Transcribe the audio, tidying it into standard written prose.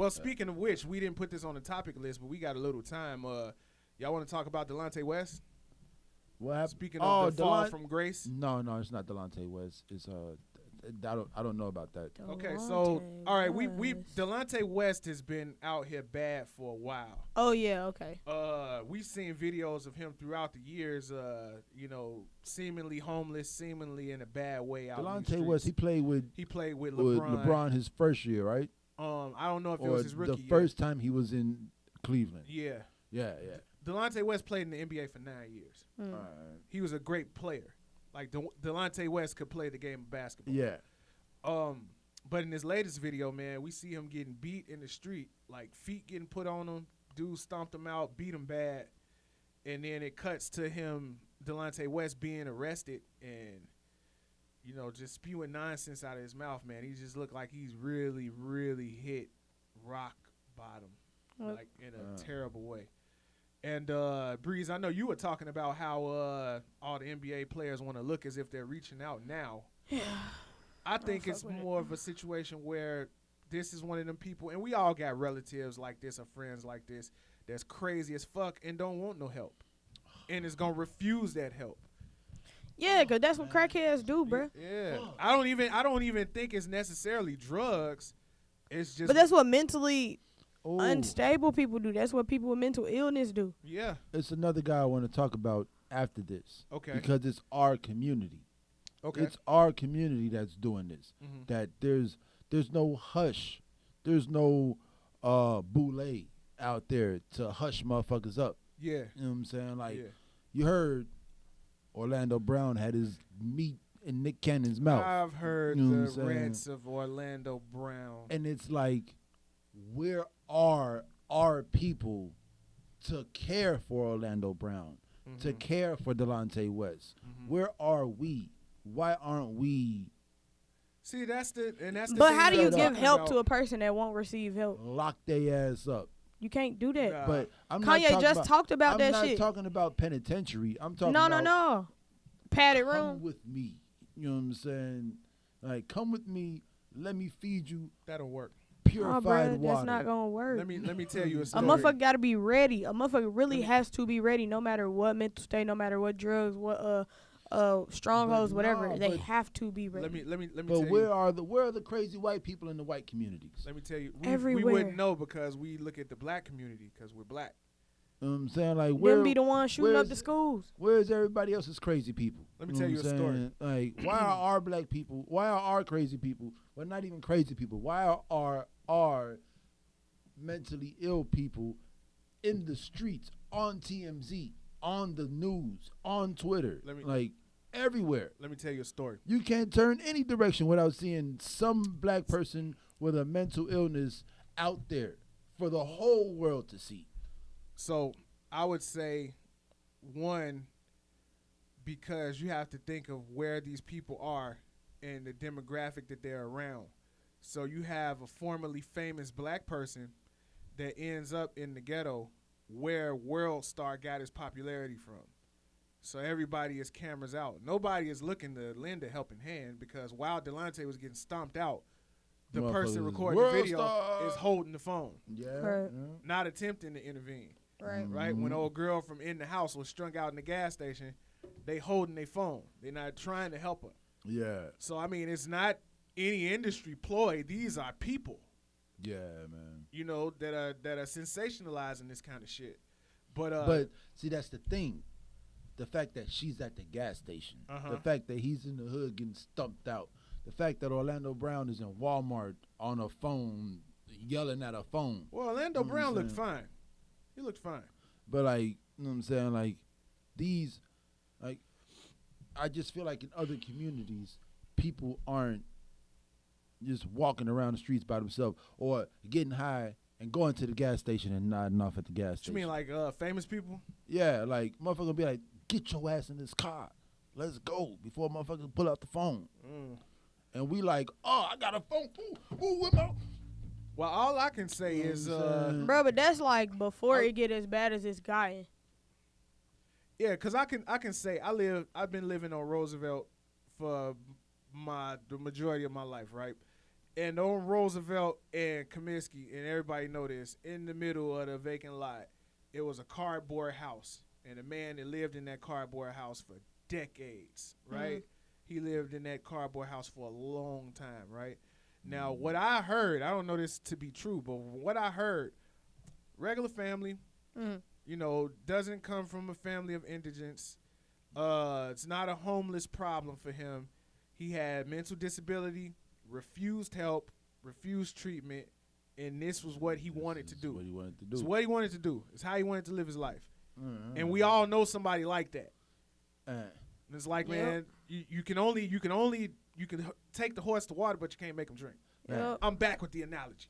Well, speaking of which, we didn't put this on the topic list, but we got a little time. Y'all want to talk about Delonte West? What happened? Speaking of the fall from grace. No, it's not Delonte West. It's I don't know about that. Okay, so all right, we Delonte West has been out here bad for a while. Oh yeah, okay. We've seen videos of him throughout the years. Seemingly homeless, seemingly in a bad way. Out Delonte West, he played with LeBron his first year, right? I don't know if it was his rookie year. The first time he was in Cleveland. Yeah. Delonte West played in the NBA for 9 years. He was a great player. Like Delonte West could play the game of basketball. Yeah. But in his latest video, man, we see him getting beat in the street, like feet getting put on him. Dudes stomped him out, beat him bad, and then it cuts to him, Delonte West, being arrested and just spewing nonsense out of his mouth. Man, he just looked like he's really, really hit rock bottom, like in a terrible way. And Breeze, I know you were talking about how all the NBA players want to look as if they're reaching out now. Yeah. I think it's more of a situation where this is one of them people, and we all got relatives like this or friends like this that's crazy as fuck and don't want no help, and is gonna refuse that help. Yeah, cause that's what crackheads do, bro. Yeah, I don't even think it's necessarily drugs. It's just. But that's what mentally unstable people do. That's what people with mental illness do. Yeah. It's another guy I want to talk about after this. Okay. Because it's our community. Okay. It's our community that's doing this. Mm-hmm. That there's no hush. There's no boule out there to hush motherfuckers up. Yeah. You know what I'm saying? Like, you heard Orlando Brown had his meat in Nick Cannon's mouth. I've heard the rants of Orlando Brown. And it's like, where are our people to care for Orlando Brown, to care for Delonte West? Where are we? Why aren't we? See, that's the But how do you give help to a person that won't receive help? Lock their ass up. You can't do that. But Kanye just talked about that shit. I'm not talking about penitentiary. I'm talking No. Padded room. Come with me. You know what I'm saying? Like, come with me. Let me feed you. That'll work. Purified water. That's not gonna work. Let me tell you a story. A motherfucker gotta be ready. A motherfucker really has to be ready, no matter what mental state, no matter what drugs, what strongholds, whatever. They have to be ready. Let me. But tell where you. are the crazy white people in the white communities? Let me tell you. Everywhere. We wouldn't know because we look at the black community because we're black. You know what I'm saying? Like, them be the ones shooting up the schools. Where's everybody else's crazy people? Let me tell you a story. Like, why are our black people? Why are our crazy people? Well, not even crazy people. Why are our mentally ill people in the streets, on TMZ, on the news, on Twitter, like everywhere? Let me tell you a story. You can't turn any direction without seeing some black person with a mental illness out there for the whole world to see. So I would say, one, because you have to think of where these people are and the demographic that they're around. So you have a formerly famous black person that ends up in the ghetto where World Star got his popularity from. So everybody is cameras out. Nobody is looking to lend a helping hand because while Delonte was getting stomped out, the person recording the video is holding the phone. Yeah. Right. Not attempting to intervene. Right. Right? When old girl from in the house was strung out in the gas station, they holding their phone. They're not trying to help her. Yeah. So, I mean, it's not any industry ploy. These are people. Yeah, man. You know, that are sensationalizing this kind of shit. But see, that's the thing. The fact that she's at the gas station. The fact that he's in the hood getting stumped out. The fact that Orlando Brown is in Walmart on a phone, yelling at a phone. Well, Orlando Brown looked fine. He looked fine. But, like, you know what I'm saying? Like, these, like, I just feel like in other communities, people aren't just walking around the streets by themselves or getting high and going to the gas station and nodding off at the gas station. You mean like famous people? Yeah, like, motherfucker be like, get your ass in this car. Let's go before motherfuckers pull out the phone. And we like, oh, I got a phone. Ooh, with my... Well, all I can say is, bro, but that's like before it get as bad as it's gotten. Yeah, cause I can say I've been living on Roosevelt for the majority of my life, right? And on Roosevelt and Comiskey, and everybody know this, in the middle of the vacant lot, it was a cardboard house. And a man that lived in that cardboard house for decades, right? He lived in that cardboard house for a long time, right? Now, what I heard, I don't know this to be true, but what I heard, regular family, you know, doesn't come from a family of indigents. It's not a homeless problem for him. He had mental disability, refused help, refused treatment, and this was what he wanted to do. What he wanted to do. It's what he wanted to do. It's how he wanted to live his life. And we all know somebody like that. And it's like, man, you can take the horse to water, but you can't make him drink. I'm back with the analogy.